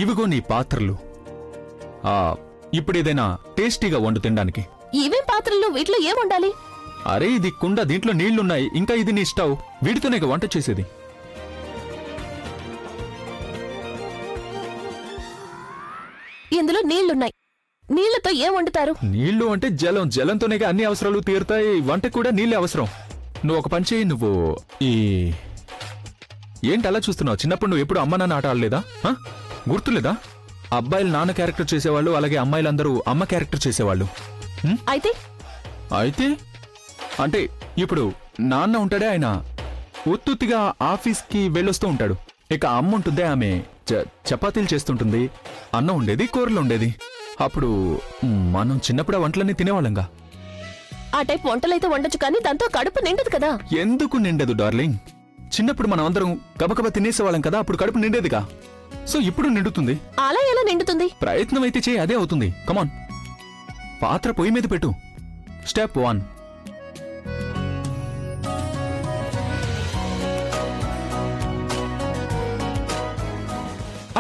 ఇవిగో నీ పాత్రలు. ఇప్పుడేదైనా టేస్టీగా వండు తినడానికి. ఇవేం పాత్రలు? వీటిలో ఏముండాలి? అరే ఇది కుండ, దీంట్లో నీళ్లున్నాయి. ఇంకా ఇది నీ స్టవ్. వీటితోనే వంట చేసేది. ఇందులో నీళ్లున్నాయి. నీళ్లతో ఏం వండుతారు? నీళ్లు అంటే జలం. జలంతోనే అన్ని అవసరాలు తీరుతాయి. వంట కూడా నీళ్ళే అవసరం. నువ్వు ఒక పని చేయి. నువ్వు ఏంటి అలా చూస్తున్నావు? చిన్నప్పుడు నువ్వు ఎప్పుడు అమ్మ నాన్న ఆట ఆడలేదా? గుర్తులేదా? అబ్బాయిలు నాన్న క్యారెక్టర్ చేసేవాళ్ళు, అలాగే అమ్మాయిలందరూ అమ్మ క్యారెక్టర్ చేసేవాళ్ళు. అయితే అయితే అంటే ఇప్పుడు నాన్న ఉంటాడే, ఆయన ఉత్తుత్తిగా ఆఫీస్కి వెళ్ళొస్తూ ఉంటాడు. ఇక అమ్మ ఉంటుందే, ఆమె చపాతీలు చేస్తుంటుంది. అన్నం ఉండేది, కూరలు ఉండేది. అప్పుడు మనం చిన్నప్పుడు ఆ వంటలన్నీ తినేవాళ్ళంగా. ఆ టైప్ వంటలైతే వండొచ్చు, కానీ దాంతో కడుపు నిండదు కదా. ఎందుకు నిండదు డార్లింగ్? చిన్నప్పుడు మనం అందరం గబగబా తినేసేవాళ్ళం కదా, అప్పుడు కడుపు నిండేదిగా. సో ఇప్పుడు నిండుతుంది. అలా ఎలా నిండుతుంది? ప్రయత్నం అయితే చేయి, అదే అవుతుంది. కమాన్, పాత్ర పొయ్యి మీద పెట్టు. స్టెప్ 1.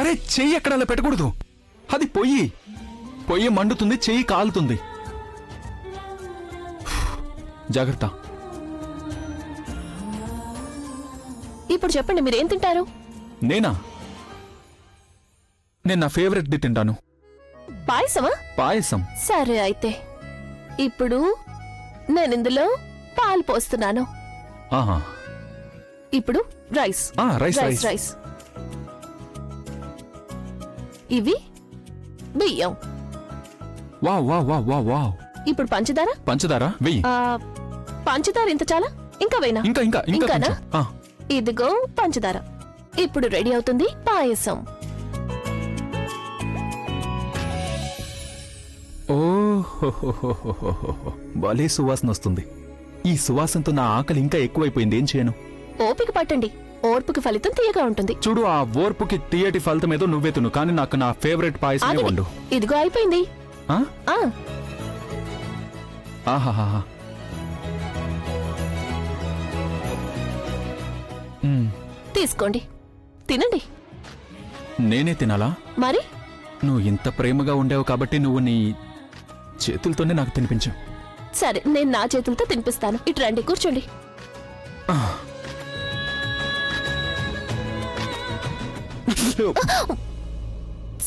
అరే చెయ్యి ఎక్కడ అలా పెట్టకూడదు. అది పొయ్యి. పొయ్యి మండుతుంది, చెయ్యి కాలుతుంది. జాగ్రత్త. ఇప్పుడు చెప్పండి, మీరేం తింటారు? నేను నా ఫేవరెట్ ది తింటాను. పాయసమా? పాయసం. సరే అయితే ఇప్పుడు నేను ఇందులో పాలు పోస్తున్నాను. ఆహా. ఇప్పుడు రైస్. Rice rice rice. ఇవి బియ్యం. Wow wow wow wow wow. ఇప్పుడు పంచదార. పంచదార వెయ్యి. పంచదార ఇంత చాలా? ఇంకా వేనా? ఇంకా ఇంకా ఇంకానా? కొంచెం. ఇదిగో పంచదార. ఇప్పుడు రెడీ అవుతుంది పాయసం. భలే సువాసన వస్తుంది. ఈ సువాసనతో నా ఆకలి ఇంకా ఎక్కువైపోయింది. ఏం చేయను? ఓపిక పట్టండి, ఓర్పుకి ఫలితం తీయగా ఉంటుంది. చూడు, ఆ ఓర్పుకి తీయటి ఫలితం ఏదో నువ్వే తిను, కానీ నాకు నా ఫేవరెట్ పాయసమే వండు. ఇదిగో అయిపోయింది. ఆహాహా. తీసుకోండి, తినండి. నేనే తినాలా? మరి నువ్వు ఇంత ప్రేమగా ఉండేవు కాబట్టి నువ్వు నీ చేతులతోనే నాకు తినిపించు. సరే, నేను నా చేతులతో తినిపిస్తాను. ఇటు రండి, కూర్చోండి.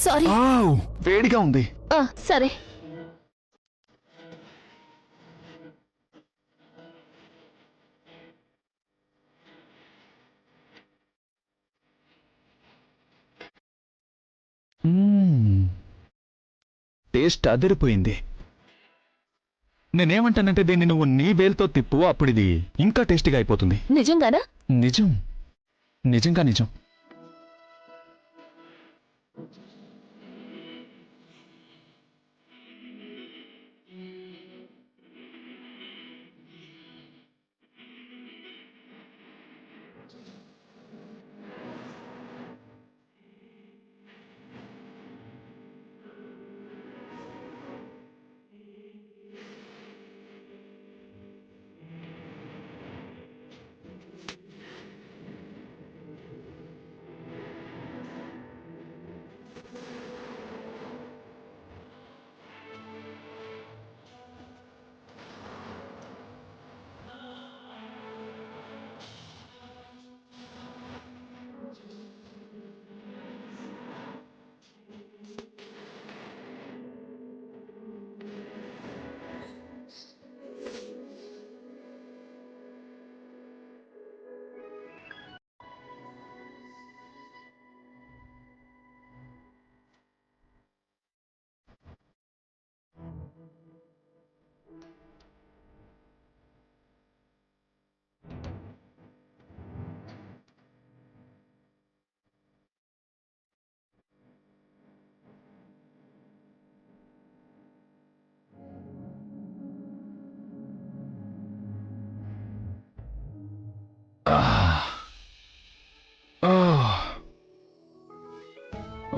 సారీ. వేడిగా ఉంది. సరే. టేస్ట్ అదిరిపోయింది. నేనేమంటానంటే దీన్ని నువ్వు నీ వేలుతో తిప్పు, అప్పుడు ఇది ఇంకా టేస్టీగా అయిపోతుంది. నిజంగానా? నిజం, నిజంగా నిజం.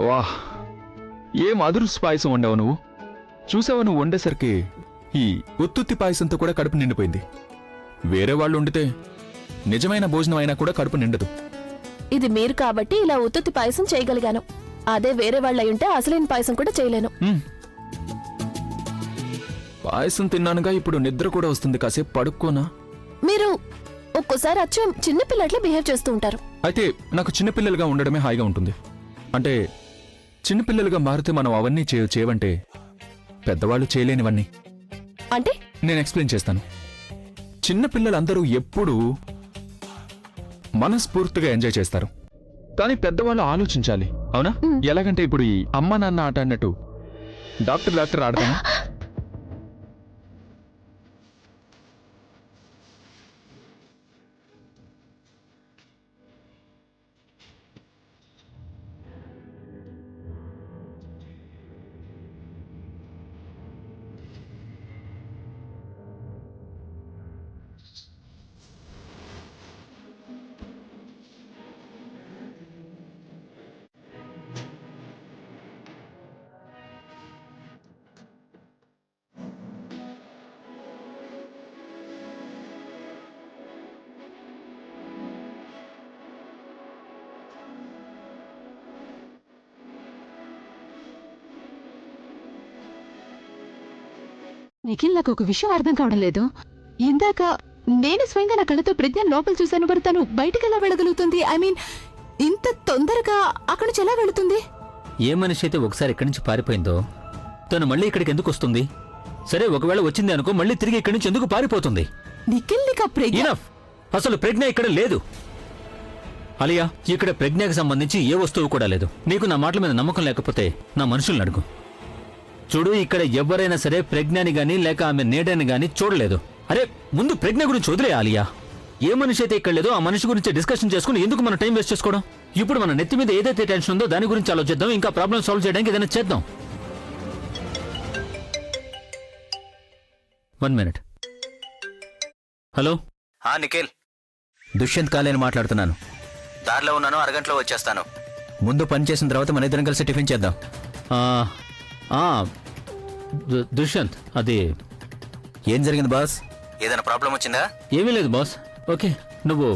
వాహ్, ఏం అదురుసు పాయసం వండావు నువ్వు. చూసావా, నువ్వు వండేసరికి ఈ ఉత్తుత్తి పాయసంతో కూడా కడుపు నిండిపోయింది. వేరే వాళ్ళు వండితే నిజమైన భోజనం అయినా కూడా కడుపు నిండదు. ఇది మీరు కాబట్టి ఇలా ఉత్తుత్తి పాయసం చేయగలిగాను. అదే వేరే వాళ్ళు అయి ఉంటే అసలైన పాయసం కూడా చేయలేను. పాయసం తిన్నానుగా, ఇప్పుడు నిద్ర కూడా వస్తుంది. కాసేపు పడుకోనా? మీరు ఒక్కోసారి అచ్చం చిన్నపిల్లట్లే బిహేవ్ చేస్తూ ఉంటారు. అయితే నాకు చిన్నపిల్లలుగా ఉండడమే హాయిగా ఉంటుంది. అంటే చిన్నపిల్లలుగా మారితే మనం అవన్నీ చేయవంటే పెద్దవాళ్ళు చేయలేనివన్నీ. అంటే నేను ఎక్స్ప్లెయిన్ చేస్తాను. చిన్నపిల్లలందరూ ఎప్పుడూ మనస్ఫూర్తిగా ఎంజాయ్ చేస్తారు, కానీ పెద్దవాళ్ళు ఆలోచించాలి. అవునా? ఎలాగంటే ఇప్పుడు ఈ అమ్మ నాన్న ఆట అన్నట్టు డాక్టర్ ఆడతాను. నిఖిల్, నాకు ఒక విషయం అర్థం కావడం లేదు. ఇందాక నేను స్వయంగా నా కళ్ళతో ప్రజ్ఞ లోపల చూశాను, మరి తను బయటికి ఎలా వెళ్ళగలుగుతుంది? ఐ మీన్, ఇంత తొందరగా అక్కడి నుంచి ఎలా వెళుతుంది? ఏ మనిషి అయితే ఒకసారి ఇక్కడి నుంచి పారిపోయిందో తను మళ్ళీ ఇక్కడికి ఎందుకు వస్తుంది? సరే, ఒకవేళ వచ్చింది అనుకో, మళ్ళీ తిరిగి ఇక్కడి నుంచి ఎందుకు పారిపోతుంది? నిఖిల్, నీకు ఆ ప్రజ్ఞ ఇనఫ్. అసలు ప్రజ్ఞ ఇక్కడ లేదు. అలియా, ఇక్కడ ప్రజ్ఞకు సంబంధించి ఏ వస్తువు కూడా లేదు. నీకు నా మాటల మీద నమ్మకం లేకపోతే నా మనుషుల్ని అడుగు. చూడు, ఇక్కడ ఎవరైనా సరే ప్రజ్ఞని గాని లేక ఆమె నీడని గాని చూడలేదు. అరే, ముందు ప్రజ్ఞ గురించి వదిలే ఆలియా. ఏ మనిషి అయితే ఇక్కడ లేదో ఆ మనిషి గురించి డిస్కషన్ చేసుకుని ఎందుకు మనం టైం వేస్ట్ చేసుకోవడం? ఇప్పుడు మన నెత్తి మీద ఏదైతే టెన్షన్ ఉందో దాని గురించి ఆలోచిద్దాం. ఇంకా ప్రాబ్లం సాల్వ్ చేయడానికి ఏదైనా చేద్దాం. 1 minute. హలో. నిఖిల్, దుష్యంత్ కాలేని మాట్లాడుతున్నాను. దారిలో ఉన్నాను, అరగంటలో వచ్చేస్తాను. ముందు పని చేసిన తర్వాత మన ఇద్దరం కలిసి టిఫిన్ చేద్దాం. దుష్యంత్, అది ఏం జరిగింది బాస్? ఏదైనా ప్రాబ్లం వచ్చిందా? ఏమీ లేదు బాస్. ఓకే, నువ్వు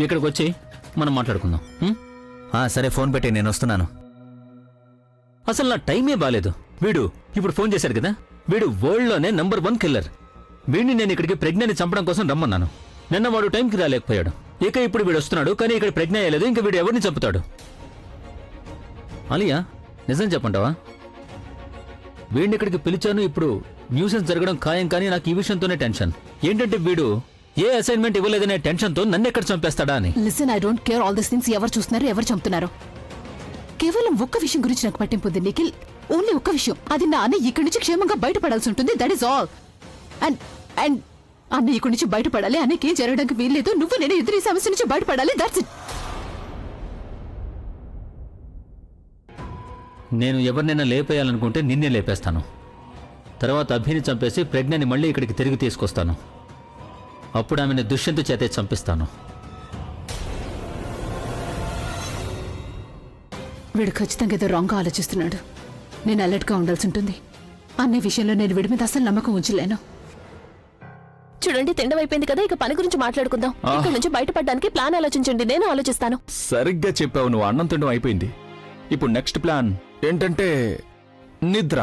ఇక్కడికి వచ్చి మనం మాట్లాడుకుందాం. సరే, ఫోన్ పెట్టి నేను వస్తున్నాను. అసలు నా టైమే బాలేదు. వీడు ఇప్పుడు ఫోన్ చేశారు కదా, వీడు వరల్డ్లోనే నంబర్ 1 కిల్లర్. వీడిని నేను ఇక్కడికి ప్రజ్ఞని చంపడం కోసం రమ్మన్నాను. నిన్న వాడు టైంకి రాలేకపోయాడు. ఇక ఇప్పుడు వీడు వస్తున్నాడు, కానీ ఇక్కడ ప్రజ్ఞ అయ్యలేదు. ఇంకా వీడు ఎవరిని చంపుతాడు? అలియా, నిజం చెప్పంటావా? వీడిని ఇక్కడికి పిలిచాను, ఇప్పుడు న్యూసెన్స్ జరగడం ఖాయం. కానీ నాకు ఈ విషయంతోనే టెన్షన్. ఏంటంటే వీడు ఏ అసైన్మెంట్ ఇవ్వలేదనే టెన్షన్తో నన్ను ఎక్కడ చంపేస్తాడా అని. Listen, I don't care all this things. ఎవరు చూస్తున్నారు, ఎవరు చంపుతున్నారు, కేవలం ఒక్క విషయం గురించి నాకు పట్టింపు ఉంది నిఖిల్. ఓన్లీ ఒక్క విషయం. అది నా అన్న ఇక్కడి నుంచి క్షేమంగా బయటపడాల్సి ఉంటుంది. That is all. And and అన్న ఇక్కడి నుంచి బయటపడాలి. అన్నకేం జరగడానికి వీల్లేదు. నువ్వు నేను ఇద్దరు ఈ సమస్య నుంచి బయటపడాలి. That's it. నేను ఎవరినైనా లేపేయాలనుకుంటే నిన్నే లేపేస్తాను. తర్వాత అభిని చంపేసి ప్రజ్ఞని మళ్ళీ ఇక్కడికి తిరిగి తీసుకొస్తాను. అప్పుడు ఆమెను దుష్యంత్ చేతే చంపిస్తాను. వీడు ఖచ్చితంగా ఏదో రాంగ్గా ఆలోచిస్తున్నాడు. నేను అలర్ట్గా ఉండాల్సి ఉంటుంది. అనే విషయంలో నేను వీడి మీద అసలు నమ్మకం ఉంచలేను. చూడండి, తిండవైపోయింది కదా, ఇక పని గురించి మాట్లాడుకుందాం. ఇక్కడ నుంచి బయటపడడానికి ప్లాన్ ఆలోచించండి, నేను ఆలోచిస్తాను. సరిగ్గా చెప్పావు. నువ్వు అన్నం తినడం అయిపోయింది. ఇప్పుడు నెక్స్ట్ ప్లాన్ ఏంటంటే నిద్ర.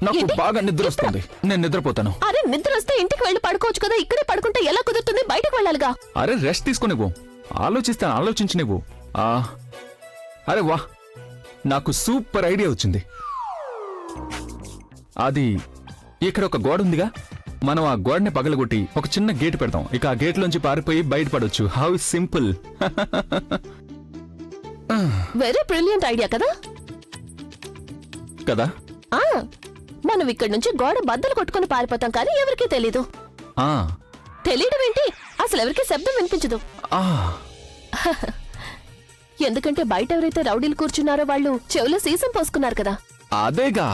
నాకు బాగా నిద్ర వస్తుంది, నేను నిద్రపోతాను. అరే, నిద్ర వస్తే ఇంటికి వెళ్ళి పడుకోవచ్చు కదా, ఇక్కడే పడుకుంటే ఎలా కుదురుతుంది? బయటకు వెళ్ళాలిగా. అరే, రెస్ట్ తీసుకునివ్వు. ఆలోచించనివ్వు. అరే వా, నాకు సూపర్ ఐడియా వచ్చింది. అది ఇక్కడ ఒక గోడ ఉందిగా, మనం ఆ గోడని పగలగొట్టి ఒక చిన్న గేట్ పెడతాం. ఇక ఆ గేట్ లోంచి పారిపోయి బయటపడొచ్చు. How simple. Very brilliant idea కదా. కదా? మనం ఇక్కడి నుంచి గోడ బద్దలు కొట్టుకుని పారిపోతాం, కానీ ఎవరికీ తెలీదు. తెలియడం ఏంటి, అసలు ఎవరికి శబ్దం వినిపించదు. ఎందుకంటే బయట ఎవరైతే రౌడీలు కూర్చున్నారో వాళ్ళు చెవులో సీసం పోసుకున్నారు కదా. అదేగా.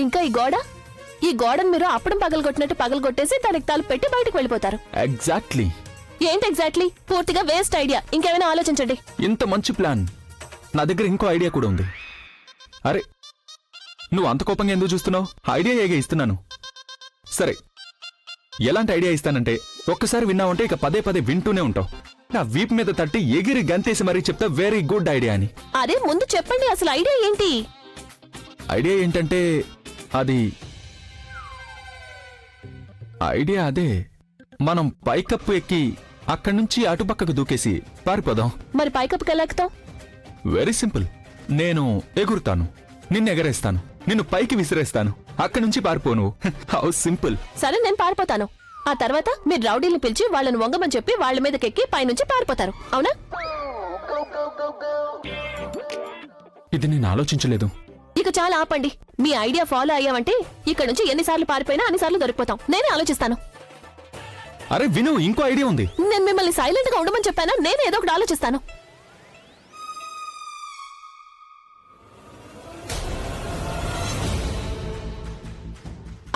ఇంకా ఈ గోడను మీరు అప్పడం పగలగొట్టినట్టు పగలగొట్టేసి దానికి తాలు పెట్టి బయటకు వెళ్ళిపోతారు. ఎగ్జాక్ట్లీ. ఏంటి ఎగ్జాక్ట్లీ? పూర్తిగా వేస్ట్ ఐడియా. ఇంకేమైనా ఆలోచించండి. ఇంత మంచి ప్లాన్ నా దగ్గర ఇంకో ఐడియా కూడా ఉంది. అరే, నువ్వు అంత కోపంగా ఎందుకు చూస్తున్నావు? ఐడియా ఏగా ఇస్తున్నాను. సరే, ఎలాంటి ఐడియా ఇస్తానంటే ఒక్కసారి విన్నావంటే ఇక పదే పదే వింటూనే ఉంటావు. నా వీప్ మీద తట్టి ఎగిరి గంతేసి మరీ చెప్తా వెరీ గుడ్ ఐడియా అని. అదే ముందు చెప్పండి అసలు ఐడియా ఏంటి? ఐడియా ఏంటంటే అది ఐడియా అదే, మనం పైకప్పు ఎక్కి అక్కడి నుంచి అటుపక్కకు దూకేసి పారిపోదాం. మరి పైకప్పుకి ఎలా ఎక్కుతావ్? Very simple. నేను ఎగురుతాను, నిన్ను ఎగరేస్తాను, నిన్ను పైకి విసిరేస్తాను, అక్కడి నుంచి పారిపోను. How simple. సరే నేను పారిపోతాను. ఆ తర్వాత మీరు రౌడీల్ని పిలిచి వాళ్ళని వంగమని చెప్పి వాళ్ళ మీదకెక్కి పైనుంచి పారిపోతారు, అవునా? ఇది నేను ఆలోచించలేదు. ఇక చాలా ఆపండి. మీ ఐడియా ఫాలో అయ్యామంటే ఇక్కడ నుంచి ఎన్నిసార్లు పారిపోయినా అన్నిసార్లు దొరికిపోతాం. నేనే ఆలోచిస్తాను. అరే విను, ఇంకో ఐడియా ఉంది. నేను మిమ్మల్ని సైలెంట్ గా ఉండమని చెప్పానా? నేనే ఏదో ఒకటి ఆలోచిస్తాను.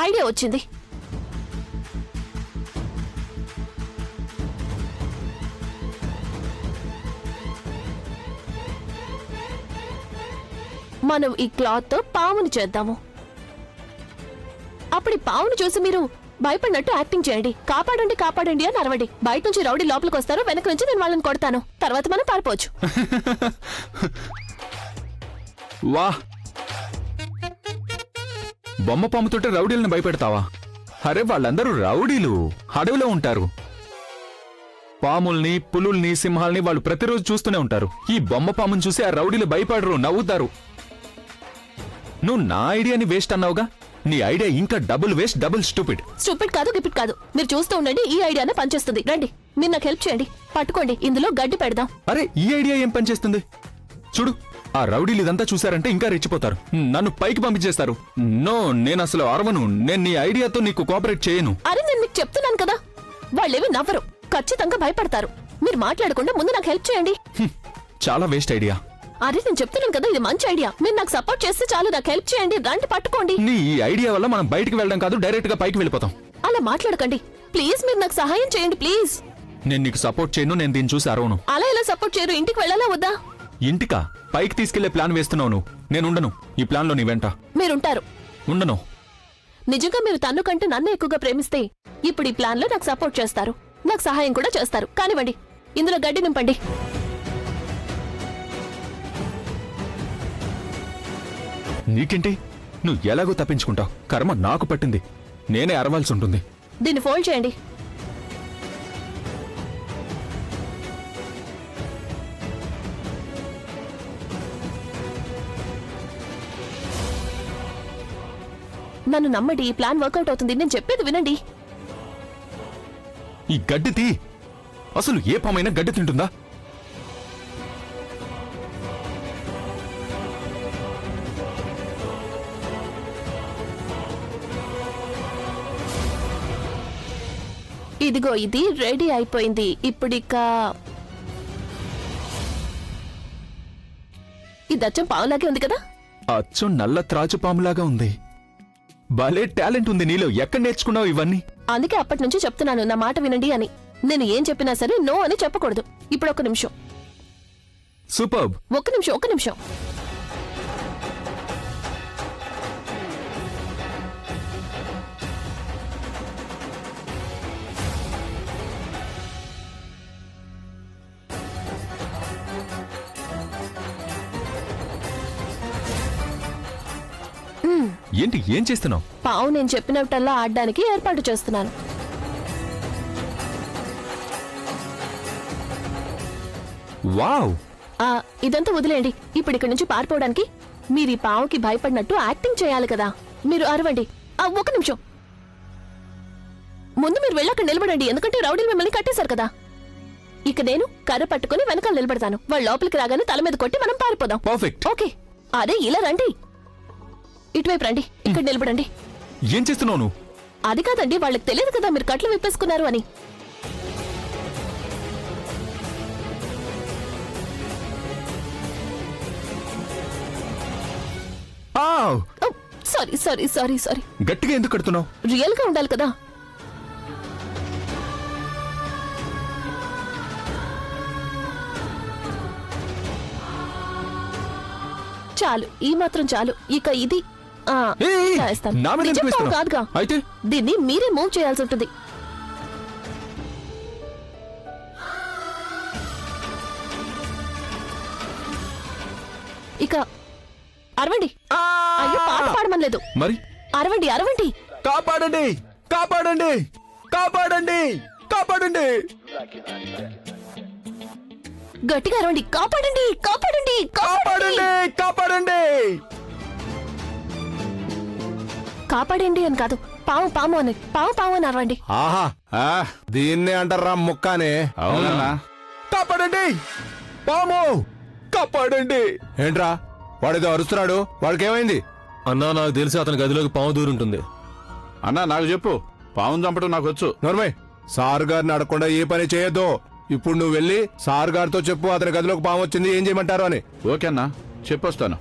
ఐడియా వచ్చింది. మనం ఈ క్లాత్ తో పావుని చేద్దాము. అప్పుడు ఈ పావుని చూసి మీరు భయపడినట్టు యాక్టింగ్ చేయండి. కాపాడండి కాపాడండి అని అరవండి. బయట నుంచి రౌడీ లోపలికి వస్తారు, వెనక నుంచి నేను వాళ్ళని కొడతాను. తర్వాత మనం పారిపోవచ్చు. వా, బొమ్మ పాముతుంటే రౌడీలను భయపెడతావా? అరే వాళ్ళందరూ రౌడీలు, అడవిలో ఉంటారు. పాముల్ని, పులుల్ని, సింహాల్ని వాళ్ళు ప్రతిరోజు చూస్తూనే ఉంటారు. ఈ బొమ్మ పాముని చూసి ఆ రౌడీలు భయపడరు, నవ్వుతారు. నువ్వు నా ఐడియాని వేస్ట్ అన్నావుగా, నీ ఐడియా ఇంకా double waste, double stupid. Stupid కాదు, గిపిడ్ కాదు. మీరు చూస్తూ ఉండండి, ఈ ఐడియానే పనిచేస్తుంది. రండి, మీరు నాకు హెల్ప్ చేయండి. పట్టుకోండి, ఇందులో గడ్డి పెడదాం. అరే ఈ ఐడియా ఏం పనిచేస్తుంది? చూడు, ఆ రౌడీలు ఇదంతా చూశారంటే ఇంకా రెచ్చిపోతారు, నన్ను పైకి పంపించేస్తారు. నో, నేను అసలు అరవను. నేను నీ ఐడియాతో నీకు కోఆపరేట్ చేయను. అరే నేను మీకు చెప్తున్నాను కదా, వాళ్ళేవి నవ్వరు, ఖచ్చితంగా భయపడతారు. మీరు మాట్లాడకుండా ముందు నాకు హెల్ప్ చేయండి. చాలా వేస్ట్ ఐడియా. అరే నేను చెప్తున్నాను కదా, ఇది మంచి ఐడియా. మీరు నాకు సపోర్ట్ చేస్తే చాలు. నాకు హెల్ప్ చేయండి, రండి పట్టుకోండి. నీ ఈ ఐడియా వల్ల మనం బయటికి వెళ్ళడం కాదు, డైరెక్ట్ గా పైకి వెళ్ళిపోతాం. అలా మాట్లాడకండి ప్లీజ్. మీరు నాకు సహాయం చేయండి ప్లీజ్. నేను నీకు సపోర్ట్ చేయను, నేను దీన్ని చూసి అరవను. అలా ఎలా సపోర్ట్ చేయరు? ఇంటికి వెళ్ళాలా వద్దా? ఇంటికా? పైకి తీసుకెళ్లే ప్లాన్ వేస్తున్నావు నువ్వు. నేను ఉండను ఈ ప్లాన్ లో, నీ వెంట మీరుంటారు. ఉండను. నిజంగా మీరు తన్ను కంటే నన్ను ఎక్కువగా ప్రేమిస్తే ఇప్పుడు ఈ ప్లాన్ లో నాకు సపోర్ట్ చేస్తారు, నాకు సహాయం కూడా చేస్తారు. కానివ్వండి, ఇందులో గడ్డి నింపండి. నీకేంటి, నువ్వు ఎలాగో తప్పించుకుంటావు. కర్మ నాకు పట్టింది, నేనే అరవాల్సి ఉంటుంది. దీన్ని ఫోల్డ్ చేయండి. నన్ను నమ్మండి, ఈ ప్లాన్ వర్కౌట్ అవుతుంది. నేను చెప్పేది వినండి. ఈ గడ్డి తీ. అసలు ఏ పామైనా గడ్డి తింటుందా? ఇదిగో ఇది రెడీ అయిపోయింది. ఇప్పుడిక ఇది అచ్చం పావులాగే ఉంది కదా? అచ్చం నల్ల త్రాచు పాములాగా ఉంది. భలే టాలెంట్ ఉంది నీలో. ఎక్కడ నేర్చుకున్నావు ఇవన్నీ? అందుకే అప్పటి నుంచి చెప్తున్నాను, నా మాట వినండి అని. నేను ఏం చెప్పినా సరే నో అని చెప్పకూడదు. ఇప్పుడు ఒక్క నిమిషం, సూపర్బ్. ఒక్క నిమిషం, ఒక్క నిమిషం. ఏంటి, ఏం చేస్తున్నావు? పావు నేను చెప్పినట్టల్లా ఆడడానికి ఏర్పాటు చేస్తున్నాను. వావ్. ఇదంతా వదిలేయండి. ఇప్పుడు ఇక్కడి నుంచి పారిపోవడానికి మీరు ఈ పావుకి భయపడినట్టు యాక్టింగ్ చేయాలి కదా. మీరు అరవండి. ఒక్క నిమిషం, ముందు మీరు వెళ్ళక నిలబడండి, ఎందుకంటే రౌడీలు మిమ్మల్ని కట్టేశారు కదా. ఇక నేను కర్ర పట్టుకుని వెనకాల నిలబడతాను. వాళ్ళు లోపలికి రాగానే తల మీద కొట్టి మనం పారిపోదాం. పర్ఫెక్ట్. ఓకే, అదే ఇలా రండి, ఇటువైపు రండి, ఇక్కడ నిలబడండి. ఏం చేస్తున్నావు నువ్వు? అది కాదండి, వాళ్ళకి తెలియదు కదా మీరు కట్లు విప్పేసుకున్నారు అని. Sorry sorry sorry sorry. గట్టిగా ఎందుకు కడుతున్నావు? రియల్ గా ఉండాలి కదా. చాలు, ఈ మాత్రం చాలు. ఇక ఇది చేస్తాను. నా మీద ఎందుకు నిజం వేస్తున్నావు? కాదుగా, అయితే దీన్ని మీరే మూవ్ చేయాల్సి ఉంటుంది. ఇక అరవండి. అయ్యో పాట పాడమనలేదు. మరి అరవండి అరవండి. కాపాడండి కాపాడండి కాపాడండి కాపాడండి. గట్టిగా అరవండి. కాపాడండి కాపాడండి కాపాడండి కాపాడండి. కాపాడండి అని కాదు, పాము పాము అని, పాము పాము అని అరవండి. ఆహా దీన్నే అంటారా ముక్కానే. అవునన్నా. కాపాడండి పాము కాపాడండి. ఏంట్రా వాడితో అరుస్తున్నాడు, వాడికి ఏమైంది? అన్నా నాకు తెలిసి అతని గదిలోకి పాము దూరుంటుంది. అన్నా నాకు చెప్పు, పావును చంపటం నాకు వచ్చు. నోర్మయ్, సార్ గారిని అడగకుండా ఏ పని చేయొద్దు. ఇప్పుడు నువ్వు వెళ్ళి సార్ గారితో చెప్పు అతని గదిలోకి పాము వచ్చింది, ఏం చేయమంటారు అని. ఓకే అన్నా, చెప్పొస్తాను.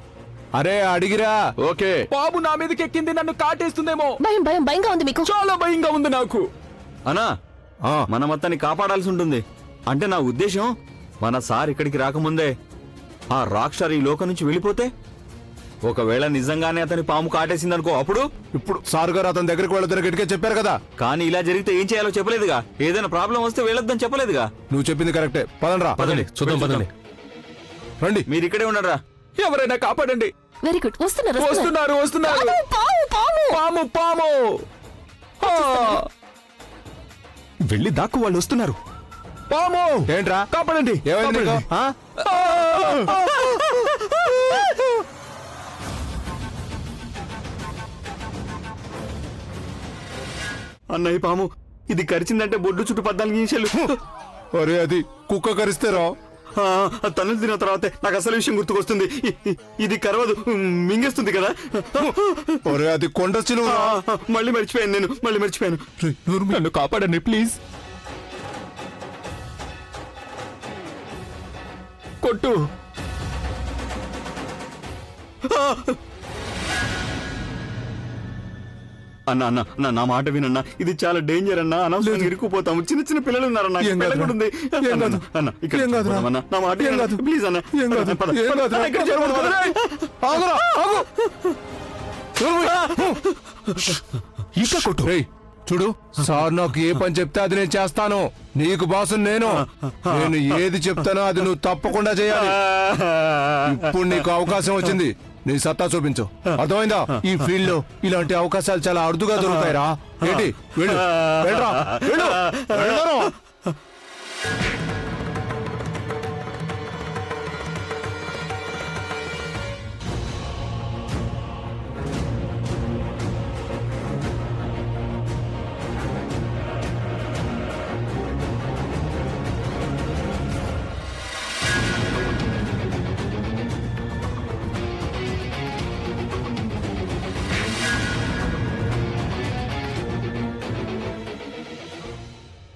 అరే అడిగిరా. ఓకే. పాము నా మీదకి ఎక్కింది, నన్ను కాటేస్తుందేమో. భయం భయం భయంగా ఉంది మీకు. చాలా భయంగా ఉంది నాకు. అన్నా ఆ, మనం అతన్ని కాపాడాల్సి ఉంటుంది. అంటే నా ఉద్దేశం, మన సార్ ఇక్కడికి రాకముందే ఆ రాక్షర్ ఈ లోకం నుంచి వెళ్ళిపోతే, ఒకవేళ నిజంగానే అతని పాము కాటేసిందనుకో, అప్పుడు ఇప్పుడు సార్ గారు అతని దగ్గరికి వెళ్ళొద్దని గట్టిగా చెప్పారు కదా. కానీ ఇలా జరిగితే ఏం చేయాలో చెప్పలేదుగా. ఏదైనా ప్రాబ్లం వస్తే వెళ్ళొద్దని చెప్పలేదుగా. నువ్వు చెప్పింది కరెక్టే, పదండ్రా. పదండి చూద్దాం పదండి. రండి. మీరు ఇక్కడే ఉండరా. ఎవరైనా కాపాడండి. Very good. వస్తున్నారు వస్తున్నారు వస్తున్నారు. కాదు, పాము పాము. పాము పాము. ఆ! వెళ్ళి దాక్కు, వాళ్ళు వస్తున్నారు. పాము ఏంట్రా కాపాడండి. ఏమైంది నీకు? కాపాడండి. ఆ? అన్న ఈ పాము ఇది కరిచిందంటే బొడ్డు చుట్టూ 14 నిమిషాలు. ఒరే అది కుక్క కరిస్తేరా. తనులు తిన్న తర్వాతే నాకు అసలు విషయం గుర్తుకొస్తుంది. ఇది కరవదు, మింగేస్తుంది కదా. ఒరే అది కొండ చిలువ. మళ్ళీ మర్చిపోయాను. నన్ను కాపాడండి ప్లీజ్. కొట్టు. అన్న నా మాట వినన్నా, ఇది చాలా డేంజర్ అన్న. అనవసరంగా ఇరుక్కుపోతాము. చిన్న పిల్లలు ఉన్నారన్న. ఏం కాదురా. పిల్లలు కూడా ఉంది. ఏం కాదు. అన్న ఇక్కడ ఏం కాదురా. పోదామన్నా. నా మాట ఏం వినన్నా. కాదు. ప్లీజ్ అన్న. ఏం కాదు. పద. ఏం కాదురా. అన్న, ఇక్కడ చేరకూడదు. ఆగురా, ఆగు. ఇంకా కొట్టు. రేయ్, చూడు సార్ నాకు ఏ పని చెప్తే అది నేను చేస్తాను. నీకు బాసు నేను ఏది చెప్తానో అది నువ్వు తప్పకుండా చేయాలి. ఇప్పుడు నీకు అవకాశం వచ్చింది, నీ సత్తా చూపించు. అర్థమైందా? ఈ ఫీల్డ్ లో ఇలాంటి అవకాశాలు చాలా అరుదుగా దొరుకుతాయిరా. ఏంటి వెళ్ళు, వెళ్ళరా, వెళ్ళు, వెళ్ళరా.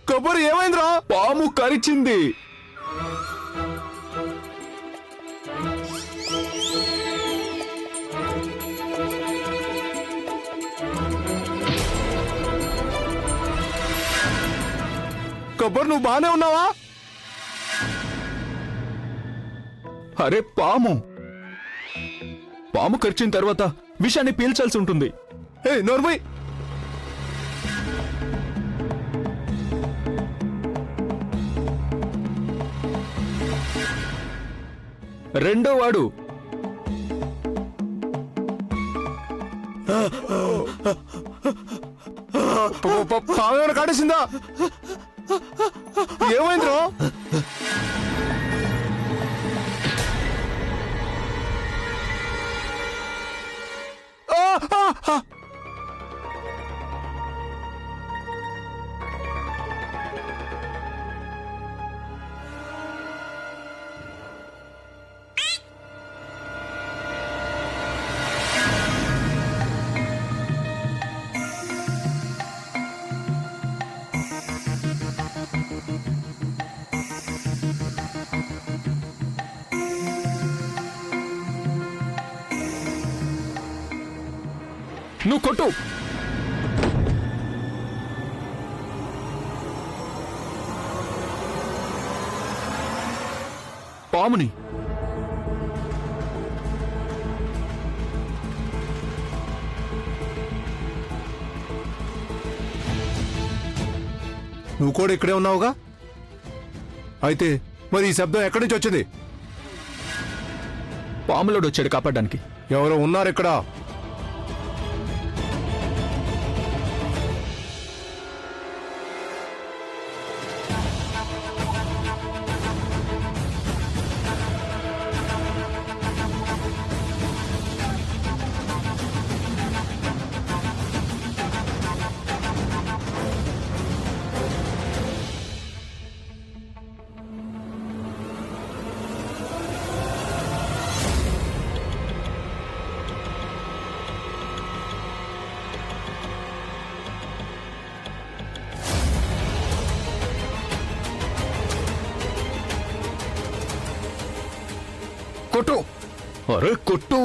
కబురు ఏమైందిరా? పాము కరిచింది. కబురు నువ్వు బానే ఉన్నావా? అరే పాము పాము కరిచిన తర్వాత విషాన్ని పీల్చాల్సి ఉంటుంది. ఏ నోర్మయ్, రెండో వాడు పాము కాటేసిందా? ఏమైందిరా? నువ్వు కొట్టు. పాముని. నువ్వు కూడా ఇక్కడే ఉన్నావుగా? అయితే మరి ఈ శబ్దం ఎక్కడి నుంచి వచ్చింది? పాములోడు వచ్చాడు కాపాడడానికి. ఎవరో ఉన్నారు ఇక్కడ. కొట్టు, అరే కొట్టు.